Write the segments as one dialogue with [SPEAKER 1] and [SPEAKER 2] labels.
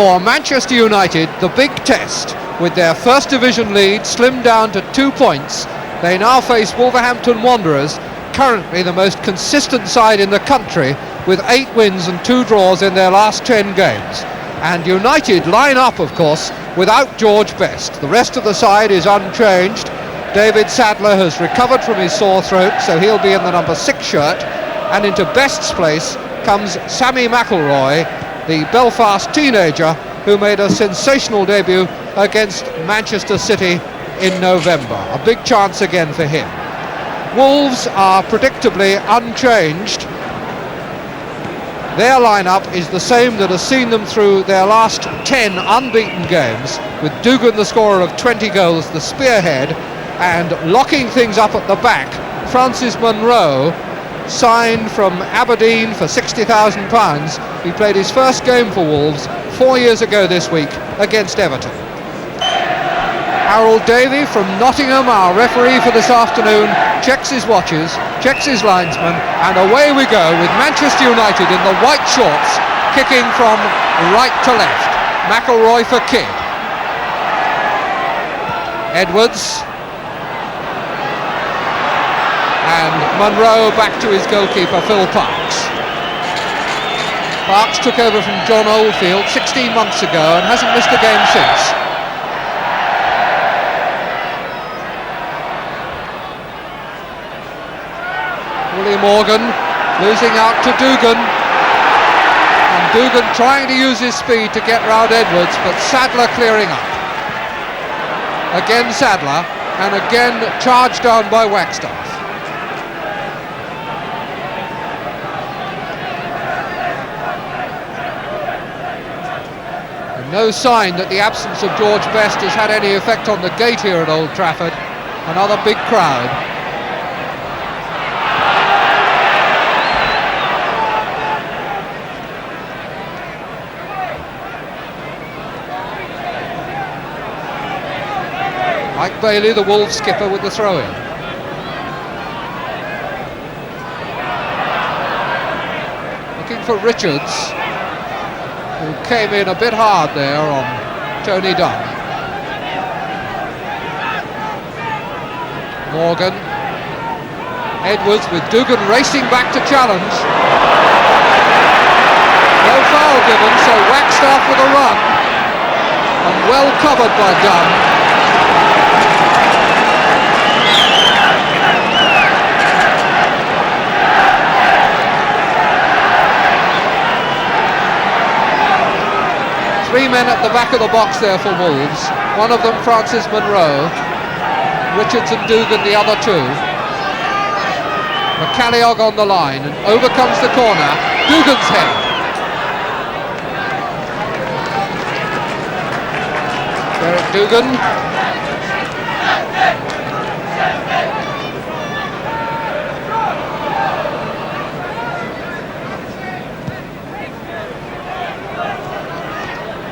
[SPEAKER 1] For Manchester United, the big test, with their first division lead slimmed down to 2 points. They now face Wolverhampton Wanderers, currently the most consistent side in the country, with 8 wins and 2 draws in their last 10 games. And United line up, of course, without George Best. The rest of the side is unchanged. David Sadler has recovered from his sore throat, so he'll be in the number 6 shirt. And into Best's place comes Sammy McIlroy, the Belfast teenager who made a sensational debut against Manchester City in November. A big chance again for him. Wolves are predictably unchanged. Their lineup is the same that has seen them through their last 10 unbeaten games, with Dugan, the scorer of 20 goals, the spearhead, and locking things up at the back, Francis Monroe, signed from Aberdeen for £60,000. He played his first game for Wolves 4 years ago this week against Everton. Harold Davey from Nottingham, our referee for this afternoon, checks his watches, checks his linesman, and away we go with Manchester United in the white shorts, kicking from right to left. McIlroy for Kidd. Edwards. And Monroe back to his goalkeeper, Phil Parkes. Parkes took over from John Oldfield 16 months ago and hasn't missed a game since. Willie Morgan losing out to Dugan, and Dugan trying to use his speed to get round Edwards, but Sadler clearing up. Again Sadler, and again charged down by Wagstaff. And no sign that the absence of George Best has had any effect on the gate here at Old Trafford. Another big crowd. Mike Bailey, the Wolves skipper, with the throw-in. Looking for Richards, who came in a bit hard there on Tony Dunn. Morgan. Edwards with Dugan racing back to challenge. No foul given, so Wagstaff with a run. And well covered by Dunn. Three men at the back of the box there for Wolves. One of them Francis Monroe. Richards and Dugan the other two. McCalliog on the line, and over comes the corner. Dugan's head. Derek Dugan.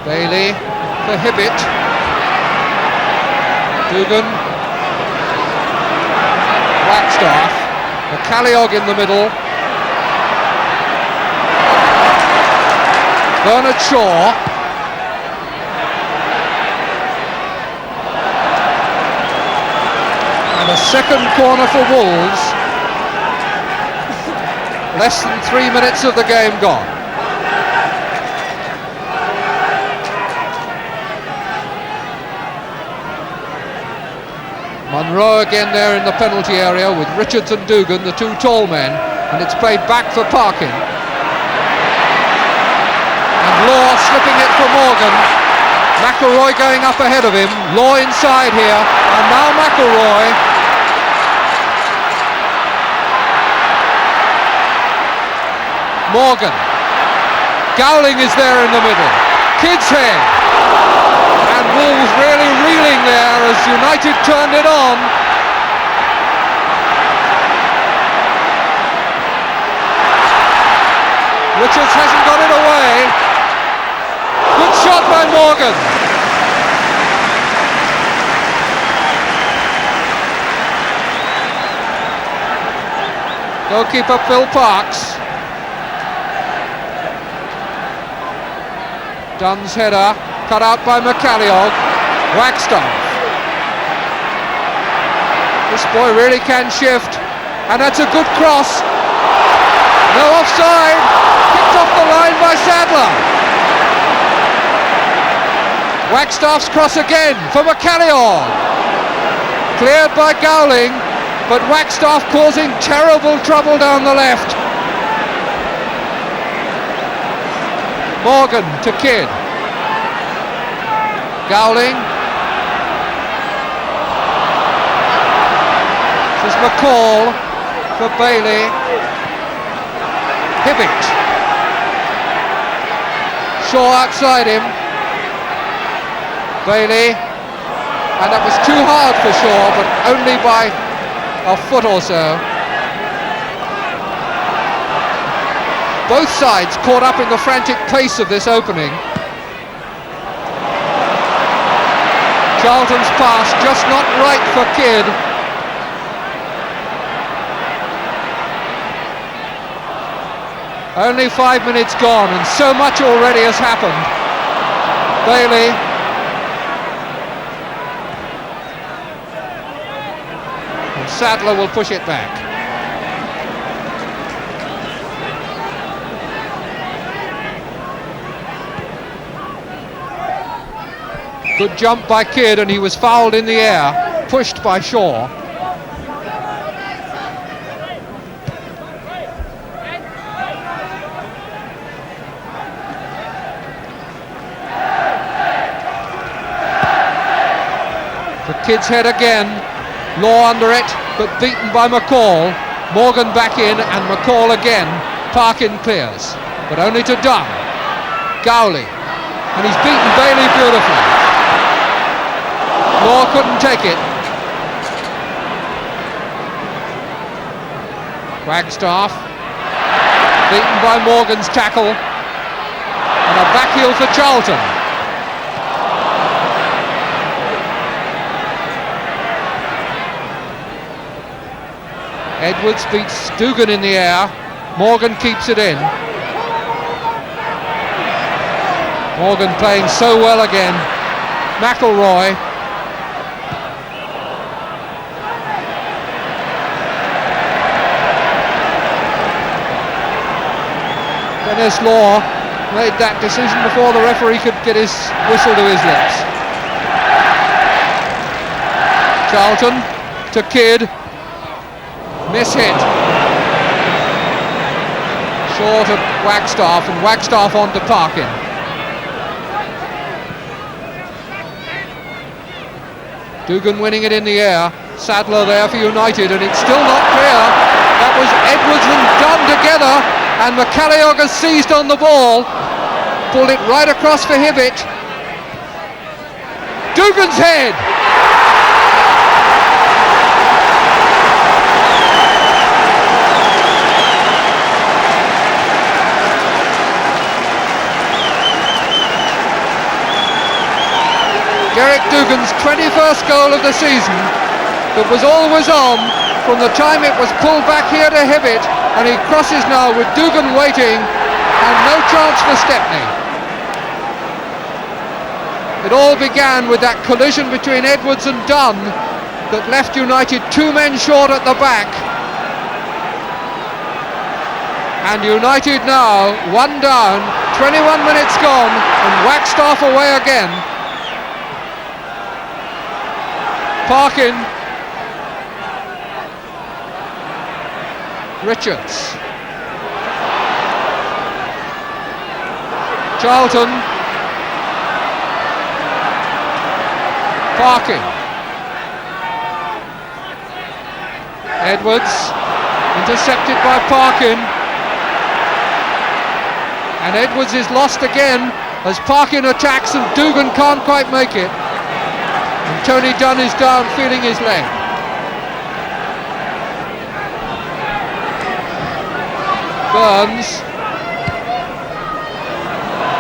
[SPEAKER 1] Bailey for Hibbett. Dugan. Wagstaff. McCalliog in the middle. Bernard Shaw. And a second corner for Wolves. Less than 3 minutes of the game gone. Monroe again there in the penalty area with Richards and Dugan, the two tall men, and it's played back for Parkin. And Law slipping it for Morgan. McIlroy going up ahead of him. Law inside here, and now McIlroy. Morgan. Gowling is there in the middle. Kidd's head. And Wolves really reeling there as United turned it on. Richards hasn't got it away. Good shot by Morgan. Goalkeeper Phil Parkes. Dunn's header, cut out by McCalliog. Wagstaff. This boy really can shift, and that's a good cross. No offside, kicked off the line by Sadler. Wagstaff's cross again for McCalliog. Cleared by Gowling, but Wagstaff causing terrible trouble down the left. Morgan to Kidd. Gowling. This is McCall for Bailey. Hibbett. Shaw outside him. Bailey. And that was too hard for Shaw, but only by a foot or so. Both sides caught up in the frantic pace of this opening. Charlton's pass just not right for Kidd. Only 5 minutes gone and so much already has happened. Bailey. And Sadler will push it back. Good jump by Kidd, and he was fouled in the air, pushed by Shaw. The Kidd's head again, Law under it, but beaten by McCall. Morgan back in, and McCall again. Parkin clears, but only to Dunn. Gowling, and he's beaten Bailey beautifully. Law couldn't take it. Wagstaff, beaten by Morgan's tackle, and a back heel for Charlton. Edwards beats Dugan in the air. Morgan keeps it in. Morgan playing so well again. McElroy. Dennis Law made that decision before the referee could get his whistle to his lips. Charlton to Kidd. Miss-hit. Short of Wagstaff, and Wagstaff on to Parkin. Dugan winning it in the air. Sadler there for United, and it's still not clear. That was Edwards and Dunn together, and McCalliog has seized on the ball. Pulled it right across for Hibbett. Dugan's head! Derek Dugan's 21st goal of the season, that was always on from the time it was pulled back here to Hibbett, and he crosses now with Dugan waiting and no chance for Stepney. It all began with that collision between Edwards and Dunn that left United 2 men short at the back. And United now 1 down, 21 minutes gone, and Wagstaff away again. Parkin. Richards. Charlton. Parkin. Edwards. Intercepted by Parkin. And Edwards is lost again as Parkin attacks and Dugan can't quite make it. And Tony Dunn is down feeling his leg. Burns.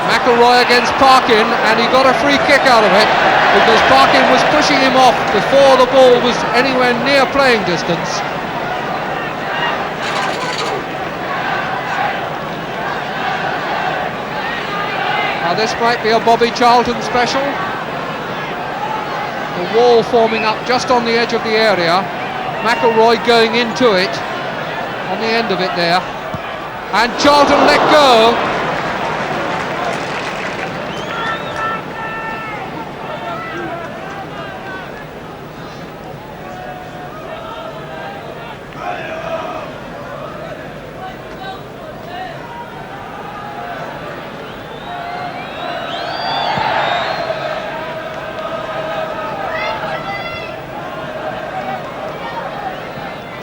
[SPEAKER 1] McElroy against Parkin, and he got a free kick out of it because Parkin was pushing him off before the ball was anywhere near playing distance. Now this might be a Bobby Charlton special. The wall forming up just on the edge of the area. McIlroy going into it on the end of it there, and Charlton let go.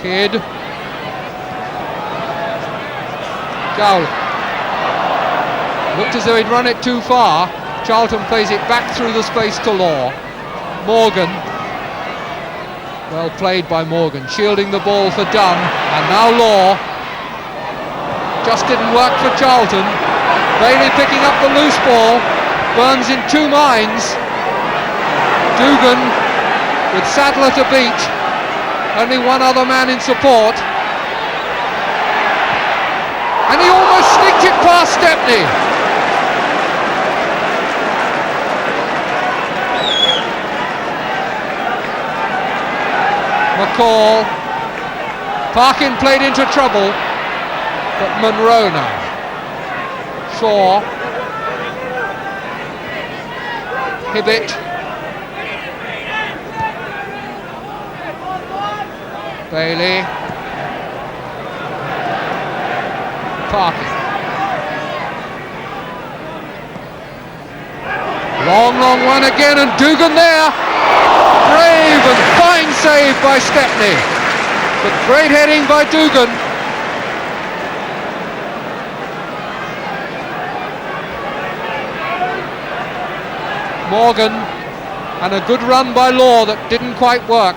[SPEAKER 1] Kidd. Goal. Looked as though he'd run it too far. Charlton plays it back through the space to Law. Morgan. Well played by Morgan, shielding the ball for Dunn, and now Law. Just didn't work for Charlton. Bailey picking up the loose ball. Burns in two minds. Dugan with Sadler to beat. Only one other man in support. And he almost sneaked it past Stepney. McCall. Parkin played into trouble, but Monroe now. Shaw. Hibbett. Bailey. Parkin. Long one again, and Dugan there. Brave and fine save by Stepney. But great heading by Dugan. Morgan, and a good run by Law that didn't quite work.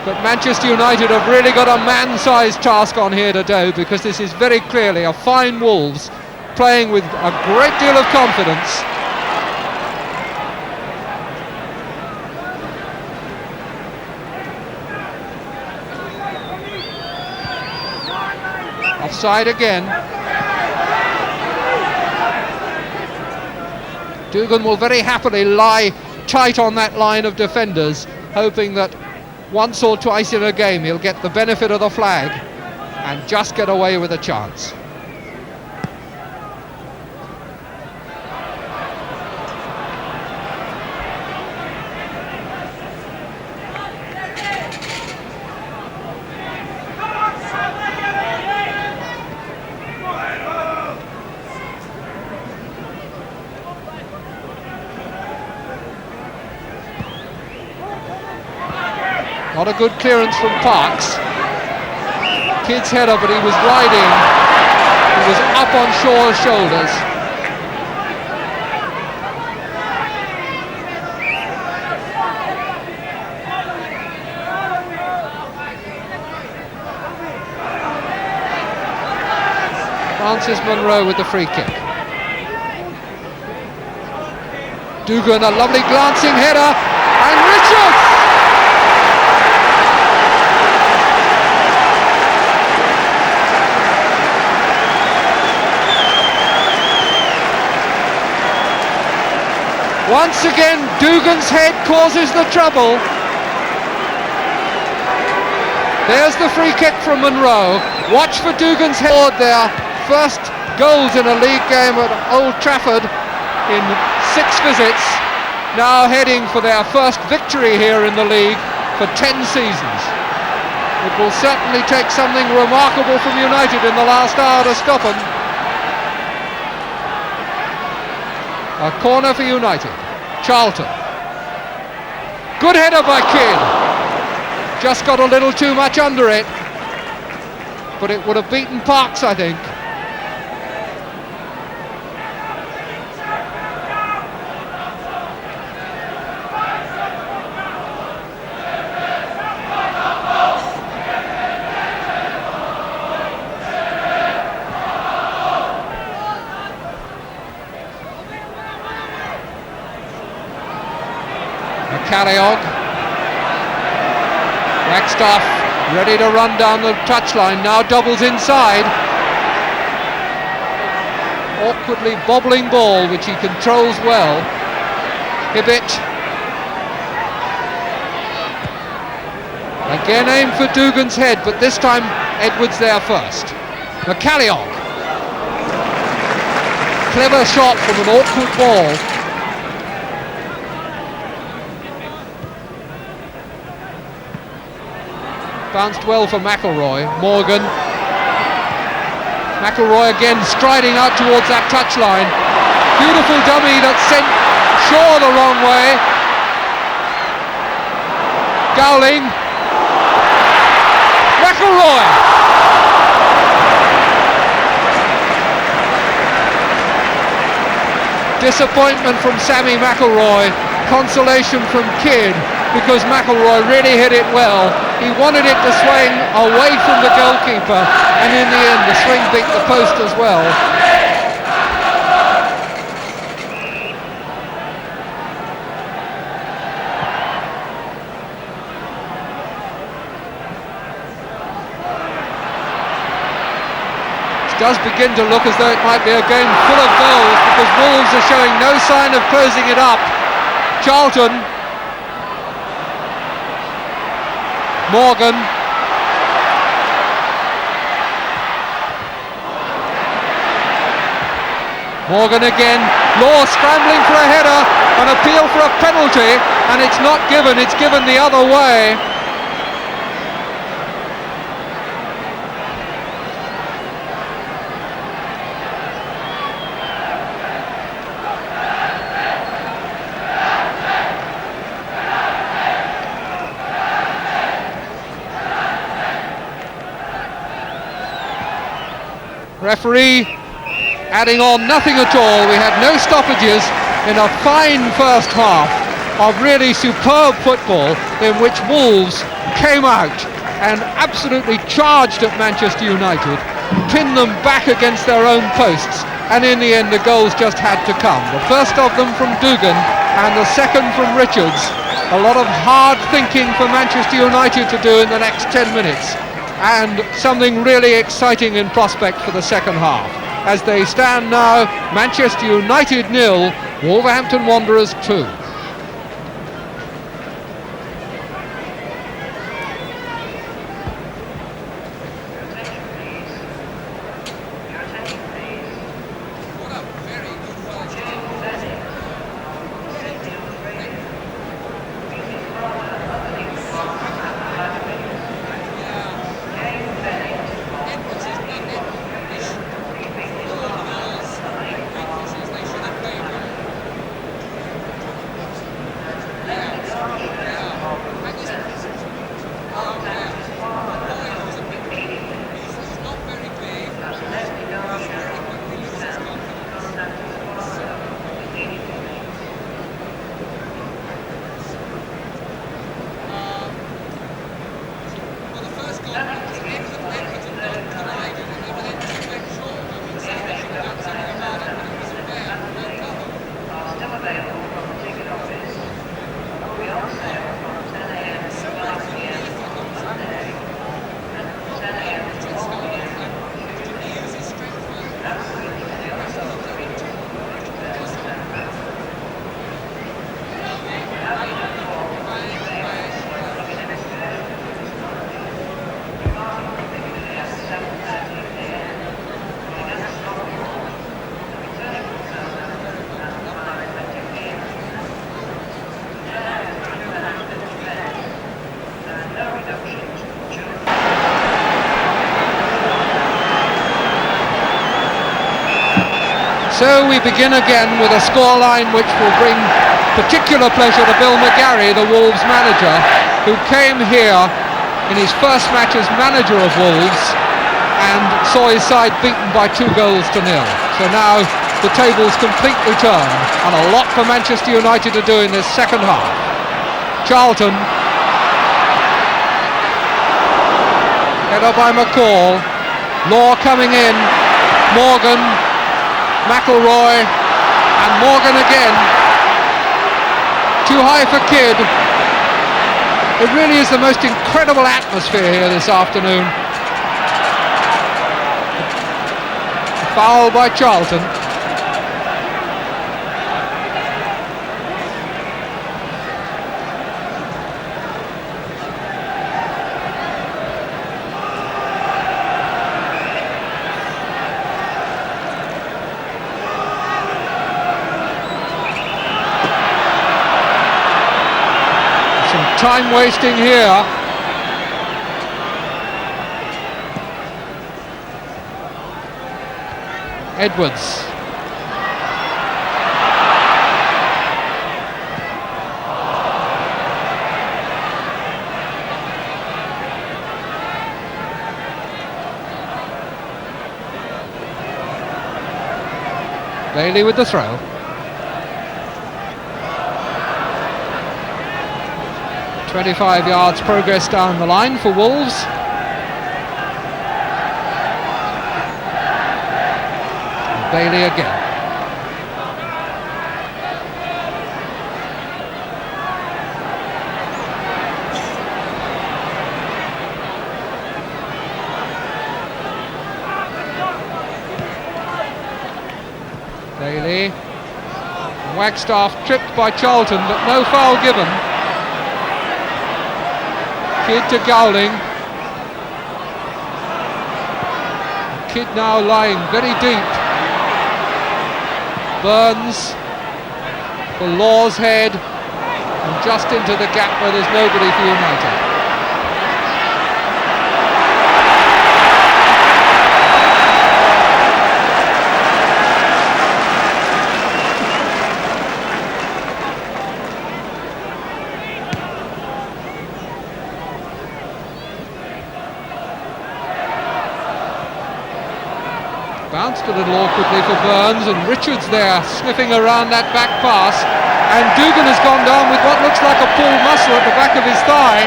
[SPEAKER 1] But Manchester United have really got a man-sized task on here today, because this is very clearly a fine Wolves playing with a great deal of confidence. Offside again. Dugan will very happily lie tight on that line of defenders, hoping that once or twice in a game he'll get the benefit of the flag and just get away with a chance. Not a good clearance from Parks. Kidd's header, but he was wide in. He was up on Shaw's shoulders. Francis Monroe with the free kick. Dugan, a lovely glancing header, and Richards! Once again, Dugan's head causes the trouble. There's the free kick from Monroe. Watch for Dugan's head. Their first goals in a league game at Old Trafford in 6 visits. Now heading for their first victory here in the league for 10 seasons. It will certainly take something remarkable from United in the last hour to stop them. A corner for United. Charlton. Good header by Kidd. Just got a little too much under it. But it would have beaten Parks, I think. Carriog. Wagstaff ready to run down the touchline, now doubles inside. awkwardly bobbling ball which he controls well. Hibbett. Again aimed for Dugan's head, but this time Edwards there first. McCalliog. Clever shot from an awkward ball. Bounced well for McElroy. Morgan. McElroy again striding out towards that touchline. Beautiful dummy that sent Shaw the wrong way. Gowling. McElroy. Disappointment from Sammy McElroy, consolation from Kidd, because McElroy really hit it well. He wanted it to swing away from the goalkeeper, and in the end the swing beat the post as well. Does begin to look as though it might be a game full of goals, because Wolves are showing no sign of closing it up. Charlton. Morgan. Morgan again. Law scrambling for a header, an appeal for a penalty, and it's not given, it's given the other way. Referee adding on nothing at all. We had no stoppages in a fine first half of really superb football, in which Wolves came out and absolutely charged at Manchester United, pinned them back against their own posts, and in the end the goals just had to come. The first of them from Dugan and the second from Richards. A lot of hard thinking for Manchester United to do in the next 10 minutes. And something really exciting in prospect for the second half. As they stand now, Manchester United 0, Wolverhampton Wanderers 2. So we begin again with a scoreline which will bring particular pleasure to Bill McGarry, the Wolves manager, who came here in his first match as manager of Wolves and saw his side beaten by 2 goals to 0. So now the table's completely turned, and a lot for Manchester United to do in this second half. Charlton, header by McCall, Law coming in, Morgan, McElroy, and Morgan again. Too high for Kidd. It really is the most incredible atmosphere here this afternoon. Foul by Charlton. time wasting here. Edwards. Bailey with the throw. "25 yards progress down the line for Wolves. Bailey again. Bailey. Wagstaff tripped by Charlton, but no foul given. Kidd to Gowling. Kidd now lying very deep. Burns for Law's head, and just into the gap where there's nobody for United. Bounced a little awkwardly for Burns, and Richards there sniffing around that back pass, and Dugan has gone down with what looks like a pulled muscle at the back of his thigh.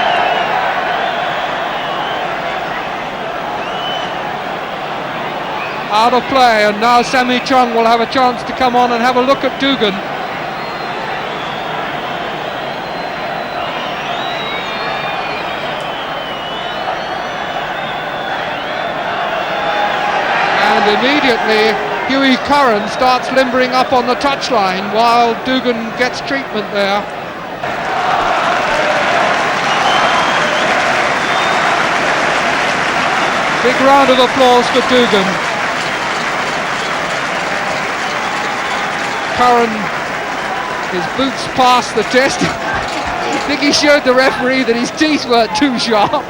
[SPEAKER 1] Out of play, and now Sammy Chung will have a chance to come on and have a look at Dugan. Immediately, Hughie Curran starts limbering up on the touchline while Dugan gets treatment there. Big round of applause for Dugan. Curran, his boots passed the test. I think he showed the referee that his teeth weren't too sharp.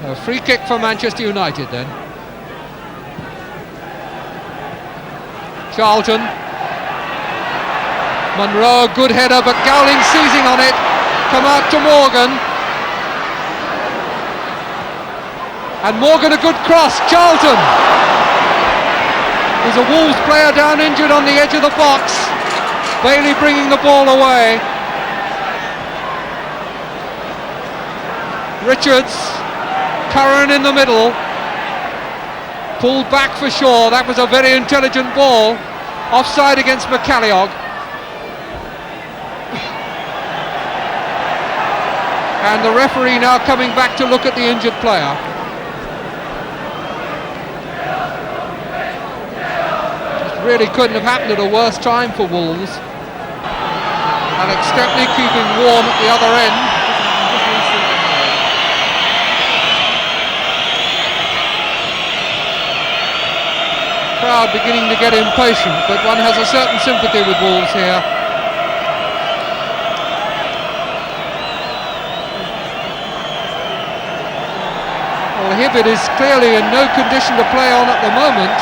[SPEAKER 1] A free kick for Manchester United then. Charlton. Monroe, good header, but Gowling seizing on it. Come out to Morgan. And Morgan a good cross. Charlton. There's a Wolves player down injured on the edge of the box. Bailey bringing the ball away. Richards. Curran in the middle, pulled back for Shaw. That was a very intelligent ball. Offside against McCalliog. And the referee now coming back to look at the injured player. Just really couldn't have happened at a worse time for Wolves. Alex Stepney keeping warm at the other end. Crowd beginning to get impatient, but one has a certain sympathy with Wolves here. Well, Hibbert is clearly in no condition to play on at the moment.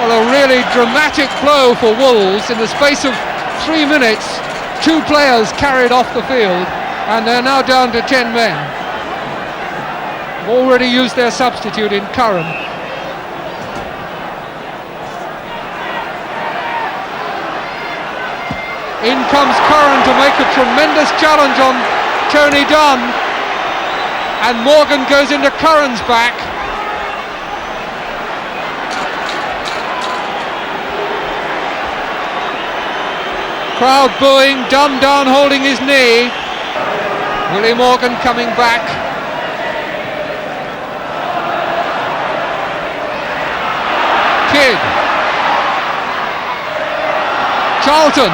[SPEAKER 1] Well, a really dramatic blow for Wolves. In the space of 3 minutes, 2 players carried off the field. And they're now down to 10 men. Already used their substitute in Curran. In comes Curran to make a tremendous challenge on Tony Dunn. And Morgan goes into Curran's back. Crowd booing, Dunn down holding his knee. Willie Morgan coming back. Kidd. Charlton.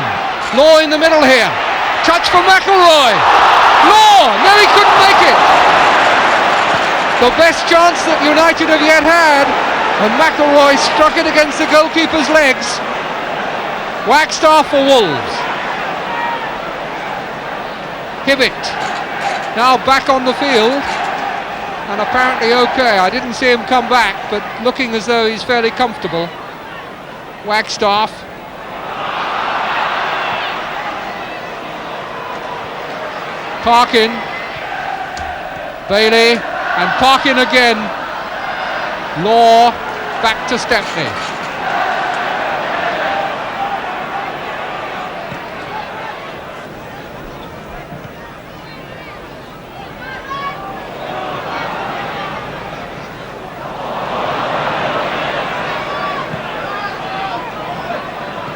[SPEAKER 1] Law in the middle here. Touch for McElroy. Law! No, he couldn't make it. The best chance that United have yet had, and McElroy struck it against the goalkeeper's legs. Wagstaff for Wolves. Hibbett now back on the field, and apparently okay. I didn't see him come back, but looking as though he's fairly comfortable. Wagstaff. Parkin. Bailey. And Parkin again. Law. Back to Stepney.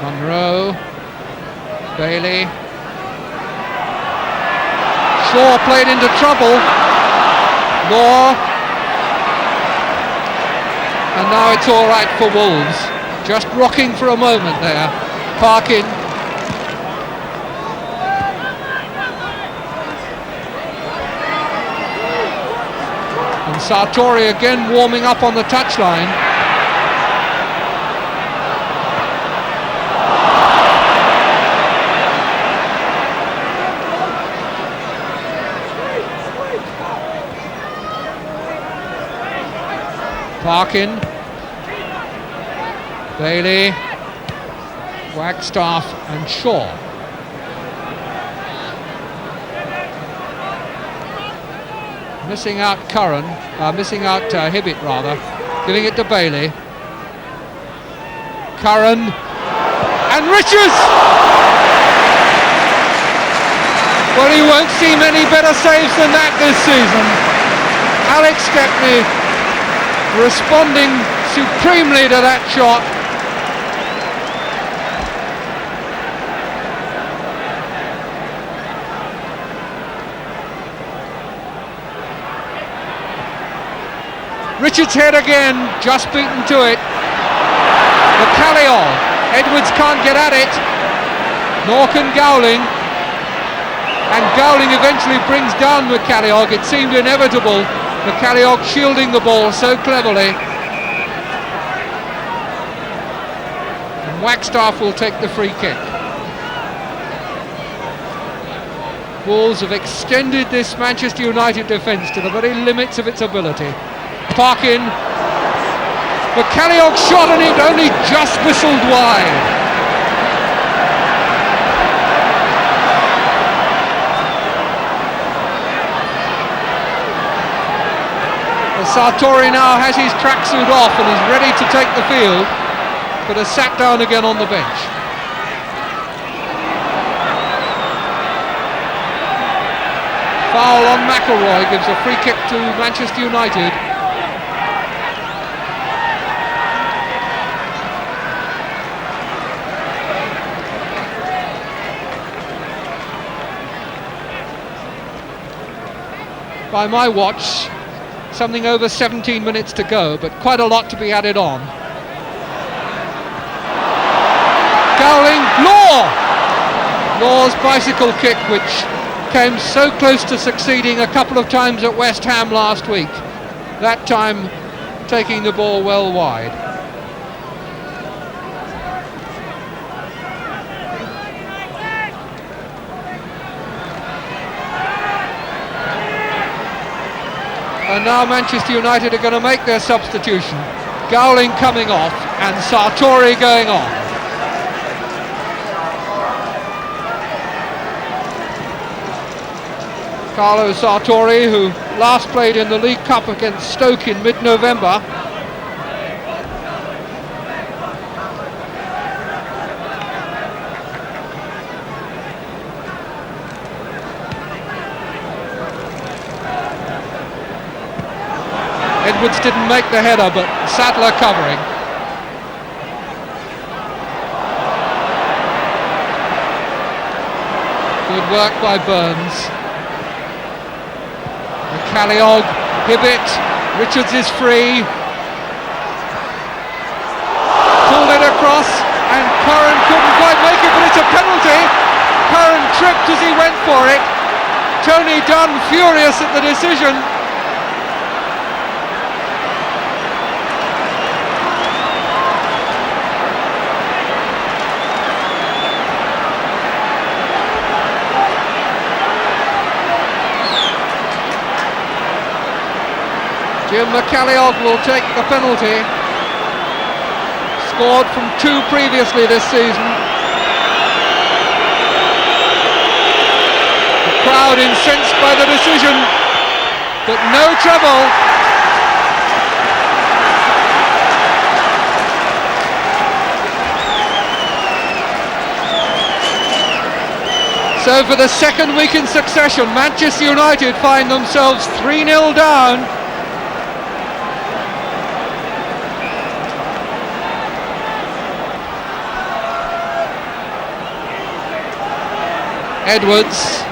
[SPEAKER 1] Monroe. Bailey. Shaw played into trouble. Law. And now it's all right for Wolves. Just rocking for a moment there. Parkin. And Sartori again warming up on the touchline. Parkin, Bailey, Wagstaff and Shaw. Missing out Hibbett rather, giving it to Bailey. Curran and Richards! Well, he won't see many better saves than that this season. Alex Stepney responding supremely to that shot. Richards' head again, just beaten to it. McCalliol. Edwards can't get at it, nor can Gowling. And Gowling eventually brings down McCalliog. It seemed inevitable. McCalliog shielding the ball so cleverly. And Wagstaff will take the free kick. Wolves have extended this Manchester United defence to the very limits of its ability. Parkin. McCalliog shot and it only just whistled wide. Sartori now has his tracksuit off and is ready to take the field, but has sat down again on the bench. Foul on McElroy gives a free kick to Manchester United. By my watch, something over 17 minutes to go, but quite a lot to be added on. Gowling, Law! Law's bicycle kick, which came so close to succeeding a couple of times at West Ham last week. That time taking the ball well wide. And now Manchester United are going to make their substitution. Gowling coming off and Sartori going on. Carlo Sartori, who last played in the League Cup against Stoke in mid-November. Edwards didn't make the header, but Sadler covering. Good work by Burns. McCalliog, Hibbett, Richards is free. it's a penalty. Curran tripped as he went for it. Tony Dunn furious at the decision. Jim McCalliog will take the penalty. Scored from 2 previously this season. The crowd incensed by the decision, but no trouble. So for the second week in succession, Manchester United find themselves 3-0 down. Edwards,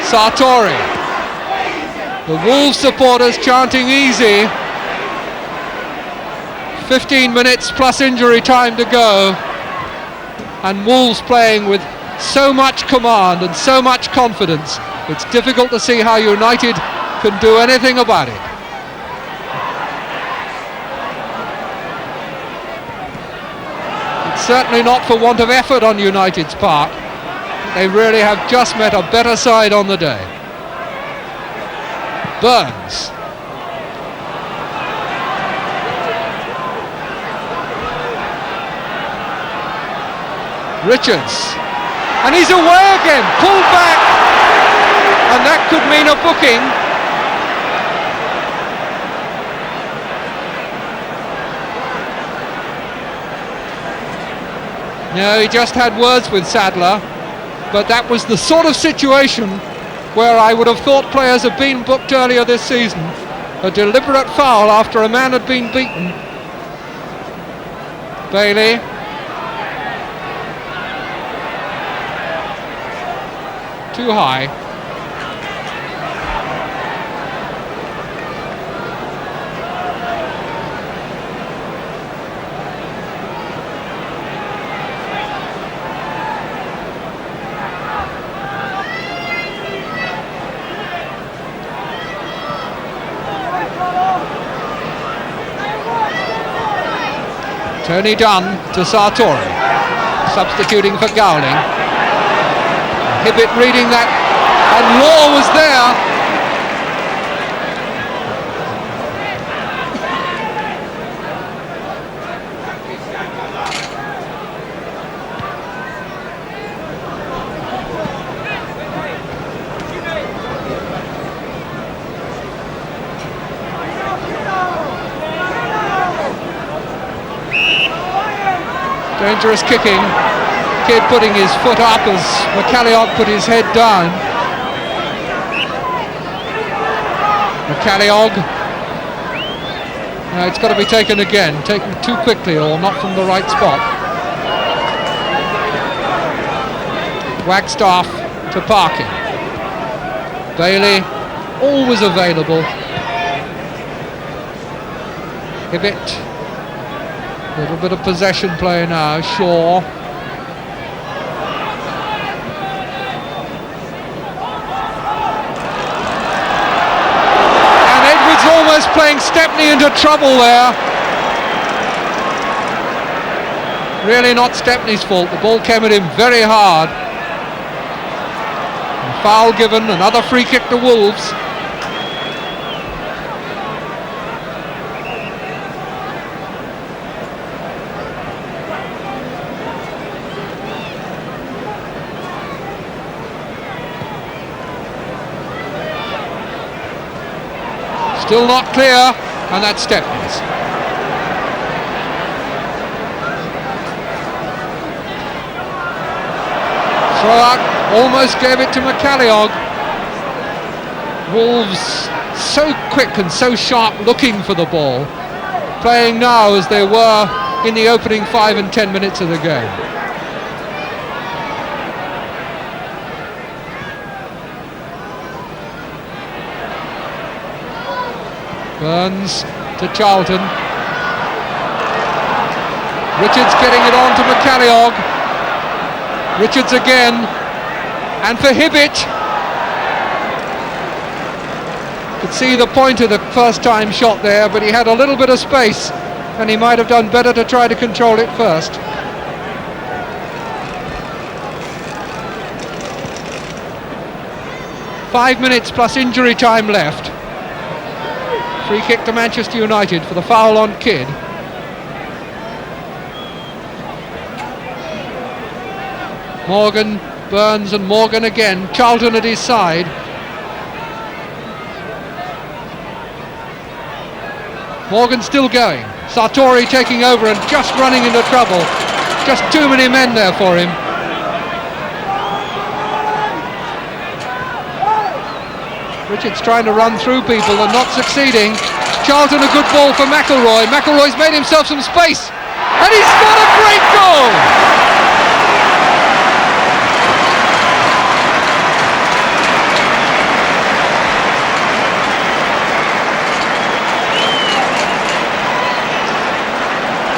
[SPEAKER 1] Sartori, the Wolves supporters chanting easy. 15 minutes plus injury time to go, and Wolves playing with so much command and so much confidence, it's difficult to see how United can do anything about it. Certainly not for want of effort on United's part. They really have just met a better side on the day. Burns. Richards. And he's away again, pulled back. And that could mean a booking. No, he just had words with Sadler, but that was the sort of situation where I would have thought players had been booked earlier this season. A deliberate foul after a man had been beaten. Bailey. Too high. Tony Dunn to Sartori, substituting for Gowling. Hibbett reading that, and Law was there. Dangerous kicking. Kidd putting his foot up as McCalliog put his head down. McCalliog. It's got to be taken again. Taken too quickly or not from the right spot. Wagstaff to Parkin. Bailey always available. Hibbett. A little bit of possession play now, Shaw. And Edwards almost playing Stepney into trouble there. Really not Stepney's fault, the ball came at him very hard. And foul given, another free kick to Wolves. Still not clear, and that's Stepney's. Throw out, almost gave it to McCalliog. Wolves so quick and so sharp looking for the ball, playing now as they were in the opening 5 and 10 minutes of the game. Burns to Charlton. Richards getting it on to McCalliog. Richards again, and for Hibbett. Could see the point of the first time shot there, but he had a little bit of space, and he might have done better to try to control it first. Five minutes plus injury time left. Free kick to Manchester United for the foul on Kidd. Morgan, Burns and Morgan again. Charlton at his side. Morgan still going. Sartori taking over and just running into trouble. Just too many men there for him. Richards trying to run through people and not succeeding. Charlton a good ball for McIlroy. McIlroy's made himself some space. And he's got a great goal!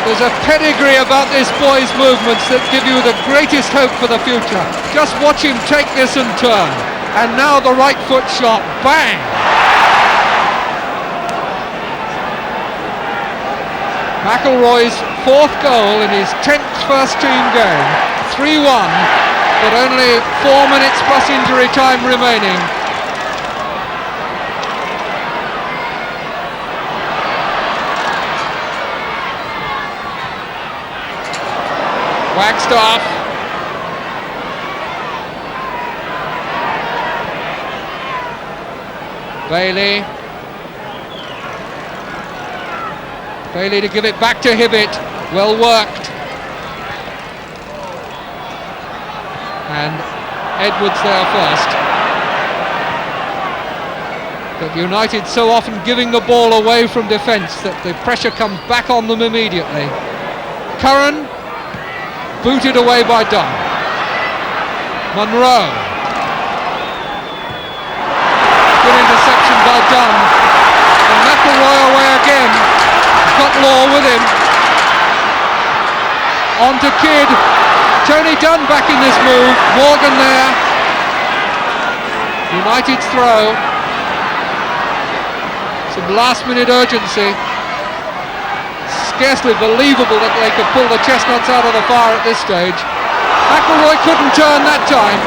[SPEAKER 1] There's a pedigree about this boy's movements that give you the greatest hope for the future. Just watch him take this and turn. And now the right foot shot, bang! McIlroy's fourth goal in his 10th first team game. 3-1, but only 4 minutes plus injury time remaining. Wagstaff. Bailey. Bailey to give it back to Hibbett. Well worked. And Edwards there first. But United so often giving the ball away from defence that the pressure comes back on them immediately. Curran. Booted away by Dunn. Monroe. Good interception by Dunn. And McIlroy away again. Got Law with him. On to Kidd. Tony Dunn back in this move. Morgan there. United's throw. Some last minute urgency. Scarcely believable that they could pull the chestnuts out of the fire at this stage. McIlroy couldn't turn that time.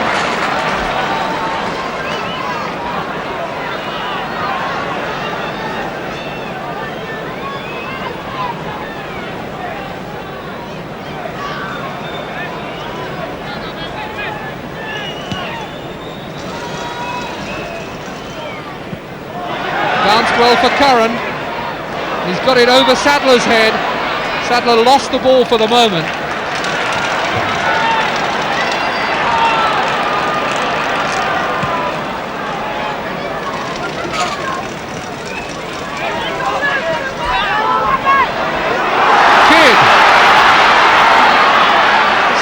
[SPEAKER 1] Bounced well for Curran. He's got it over Sadler's head. Sadler lost the ball for the moment. Kidd.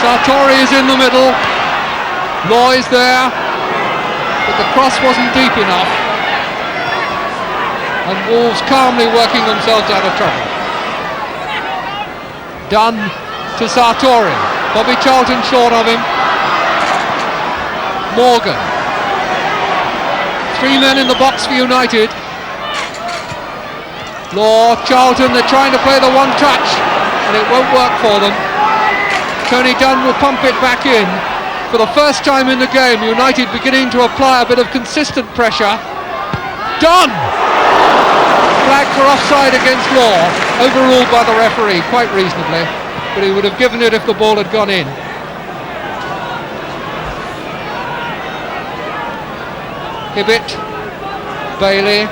[SPEAKER 1] Sartori is in the middle. Law is there. But the cross wasn't deep enough. And Wolves calmly working themselves out of trouble. Dunn to Sartori. Bobby Charlton short of him. Morgan. 3 men in the box for United. Law, Charlton, they're trying to play the one touch and it won't work for them. Tony Dunn will pump it back in. For the first time in the game, United beginning to apply a bit of consistent pressure. Dunn! Flag for offside against Law, overruled by the referee quite reasonably, but he would have given it if the ball had gone in. Hibbett, Bailey.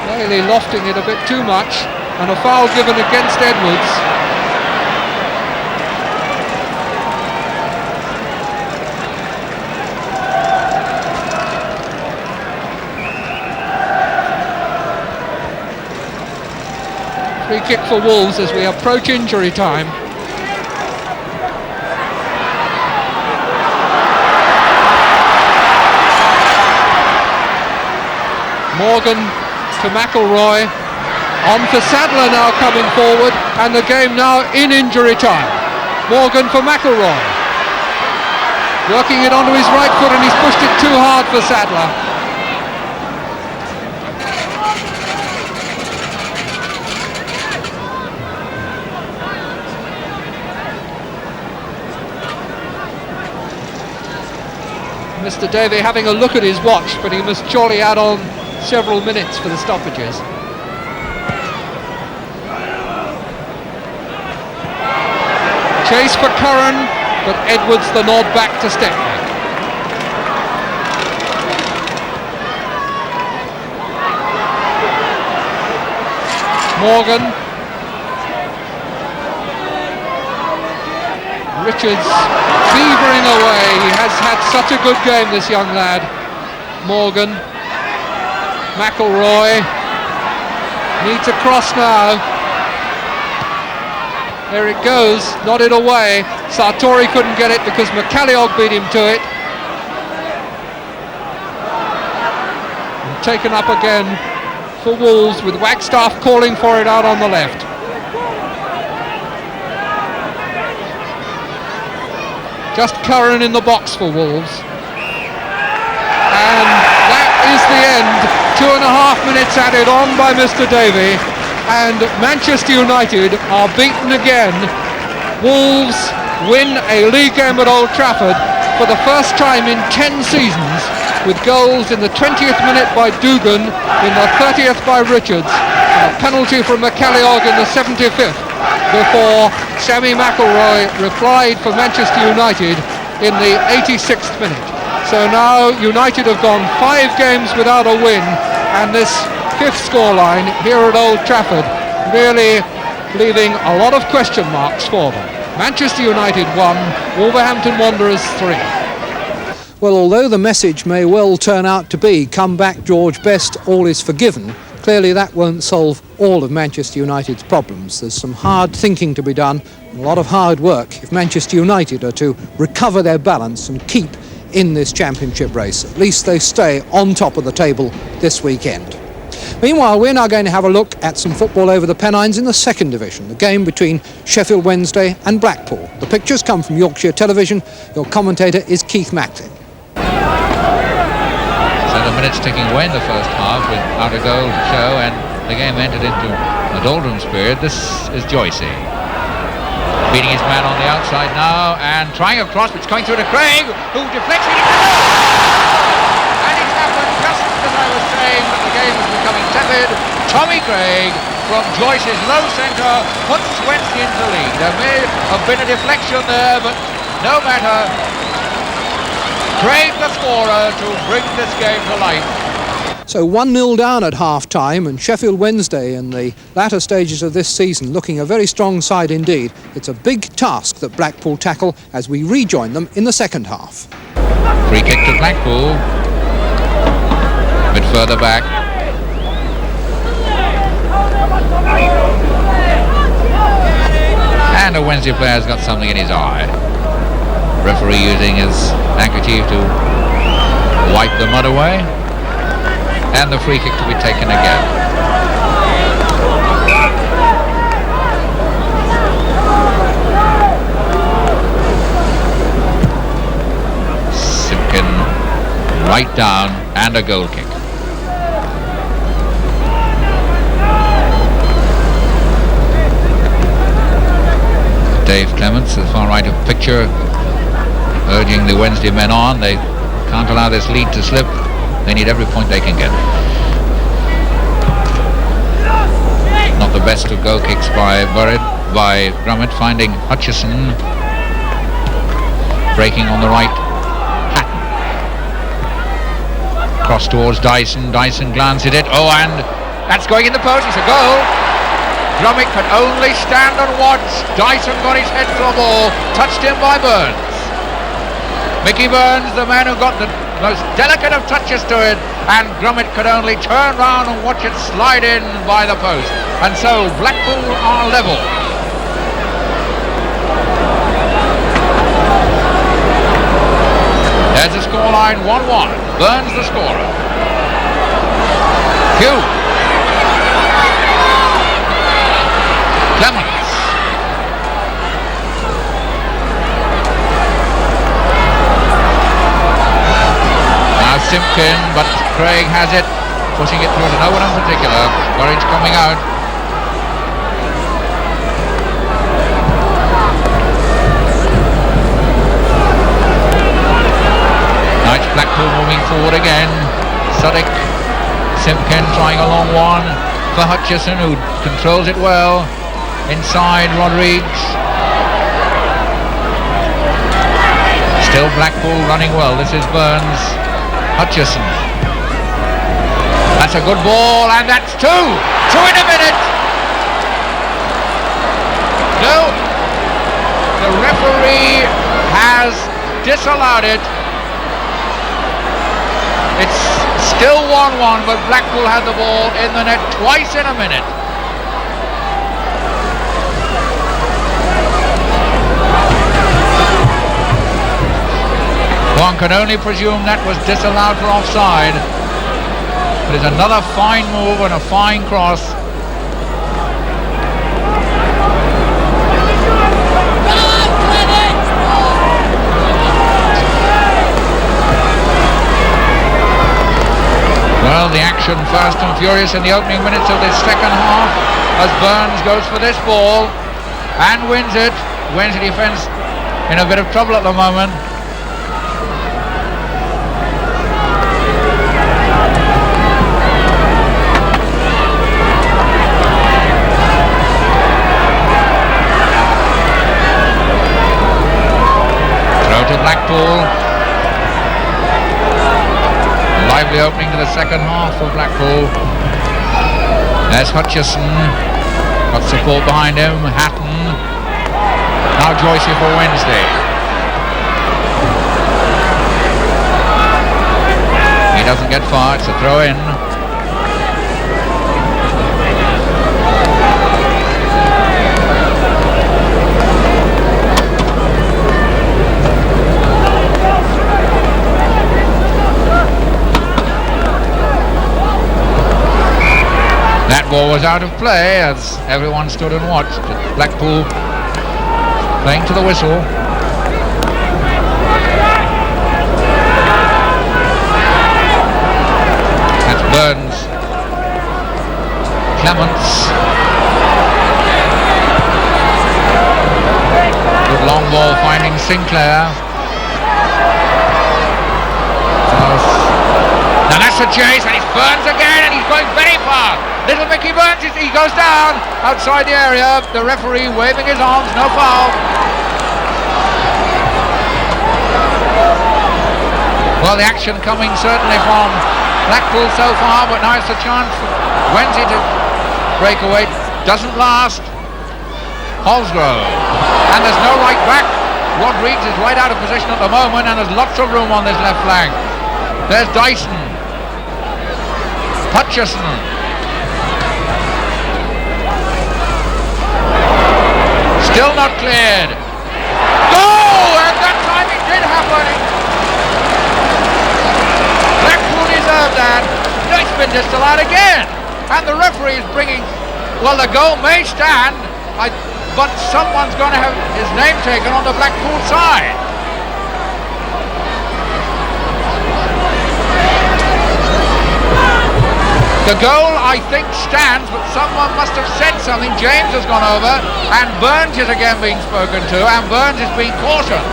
[SPEAKER 1] Bailey lofting it a bit too much, and a foul given against Edwards. Free kick for Wolves as we approach injury time. Morgan to McElroy. On for Sadler now coming forward, and the game now in injury time. Morgan for McElroy. Working it onto his right foot, and he's pushed it too hard for Sadler. Mr. Davey having a look at his watch, but he must surely add on several minutes for the stoppages. Chase for Curran, but Edwards the nod back to Stepney. Morgan. Richards beavering away. He has had such a good game, this young lad. Morgan. McElroy needs a cross now. There it goes, nodded away. Sartori couldn't get it because McCalliog beat him to it. And taken up again for Wolves, with Wagstaff calling for it out on the left. Just Curran in the box for Wolves. And that is the end. 2.5 minutes added on by Mr. Davey. And Manchester United are beaten again. Wolves win a league game at Old Trafford for the first time in 10 seasons, with goals in the 20th minute by Dugan, in the 30th by Richards, and a penalty from McCalliog in the 75th, before Sammy McElroy replied for Manchester United in the 86th minute. So now United have gone 5 games without a win, and this 5th scoreline here at Old Trafford really leaving a lot of question marks for them. Manchester United 1, Wolverhampton Wanderers 3. Well, although the message may well turn out to be "come back George Best, all is forgiven," clearly that won't solve all of Manchester United's problems. There's some hard thinking to be done, and a lot of hard work if Manchester United are to recover their balance and keep in this championship race. At least they stay on top of the table this weekend. Meanwhile, we're now going to have a look at some football over the Pennines in the 2nd Division, the game between Sheffield Wednesday and Blackpool. The pictures come from Yorkshire Television. Your commentator is Keith Macklin.
[SPEAKER 2] 7 minutes ticking away in the first half without a goal to show, and the game entered into a doldrums period. This is Joycey. Beating his man on the outside now, and trying a cross, which is coming through to Craig, who deflects it. And it happened just as I was saying that the game was becoming tepid. Tommy Craig from Joyce's low centre puts Swansea into lead. There may have been a deflection there, but no matter. Craig the scorer to bring this game to life.
[SPEAKER 1] So 1-0 down at half-time, and Sheffield Wednesday in the latter stages of this season looking a very strong side indeed. It's a big task that Blackpool tackle as we rejoin them in the second half.
[SPEAKER 2] Free kick to Blackpool. A bit further back. And a Wednesday player's got something in his eye. Referee using his handkerchief to wipe the mud away. And the free kick to be taken again. Simpkin right down, and a goal kick. Dave Clements, the far right of the picture, urging the Wednesday men on. They can't allow this lead to slip. They need every point they can get. Not the best of goal kicks by Grummett, finding Hutchison. Breaking on the right. Hatton. Cross towards Dyson. Dyson glances at it. Oh, and that's going in the post. It's a goal. Grummett could only stand and watch. Dyson got his head to the ball. Touched him by Burns. Mickey Burns, the man who got the most delicate of touches to it, and Grummett could only turn round and watch it slide in by the post. And so Blackpool are level. There's the scoreline, 1-1. Burns the scorer. Phew! Clements. Now Simpkin, but Craig has it, pushing it through to no one in particular. Burridge coming out. Nice Blackpool moving forward again. Suddick, Simpkin trying a long one for Hutchison, who controls it well. Inside Rodriguez. Still Blackpool running well. This is Burns. Hutchison. That's a good ball, and that's two! Two in a minute! No, the referee has disallowed it. It's still 1-1, but Blackpool had the ball in the net twice in a minute. One can only presume that was disallowed for offside. But it's another fine move and a fine cross. Well, the action fast and furious in the opening minutes of this second half as Burns goes for this ball and wins it. Wins the defence in a bit of trouble at the moment. Throw to Blackpool. Lively opening to the second half for Blackpool. There's Hutchison. Got support behind him. Hatton. Now Joycey for Wednesday. He doesn't get far. It's a throw in. That ball was out of play as everyone stood and watched. Blackpool playing to the whistle. That's Burns. Clements. Good long ball finding Sinclair. Now that's a chase, and it's Burns again, and he's going very far. Little Mickey Burns, he goes down outside the area. The referee waving his arms, no foul. Well, the action coming certainly from Blackpool so far, but now it's a chance for Wednesday to break away. Doesn't last. Holsgrove. And there's no right back. Rodriguez is right out of position at the moment, and there's lots of room on this left flank. There's Dyson. Hutchison. Still not cleared. Goal! And that time it did happen. Blackpool deserved that. No, it's been disallowed again. And the referee is bringing... Well, the goal may stand, but someone's going to have his name taken on the Blackpool side. The goal, I think, stands, but someone must have said something. James has gone over, and Burns is again being spoken to, and Burns is being cautioned.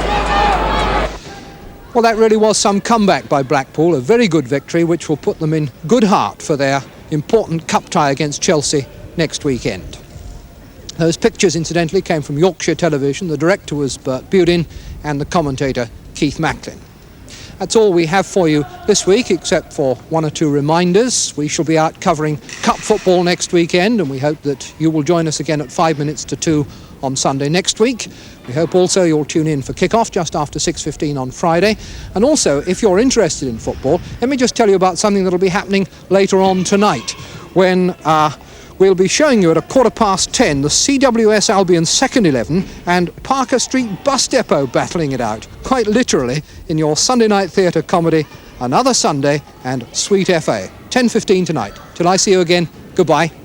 [SPEAKER 1] Well, that really was some comeback by Blackpool, a very good victory, which will put them in good heart for their important cup tie against Chelsea next weekend. Those pictures, incidentally, came from Yorkshire Television. The director was Bert Budin, and the commentator Keith Macklin. That's all we have for you this week, except for one or two reminders. We shall be out covering cup football next weekend, and we hope that you will join us again at 5 minutes to 2 on Sunday next week. We hope also you'll tune in for kick-off just after 6:15 on Friday. And also, if you're interested in football, let me just tell you about something that'll be happening later on tonight, when we'll be showing you at 10:15 the CWS Albion second 11 and Parker Street Bus Depot battling it out, quite literally, in your Sunday night theatre comedy, Another Sunday and Sweet FA. 10:15 tonight. Till I see you again, goodbye.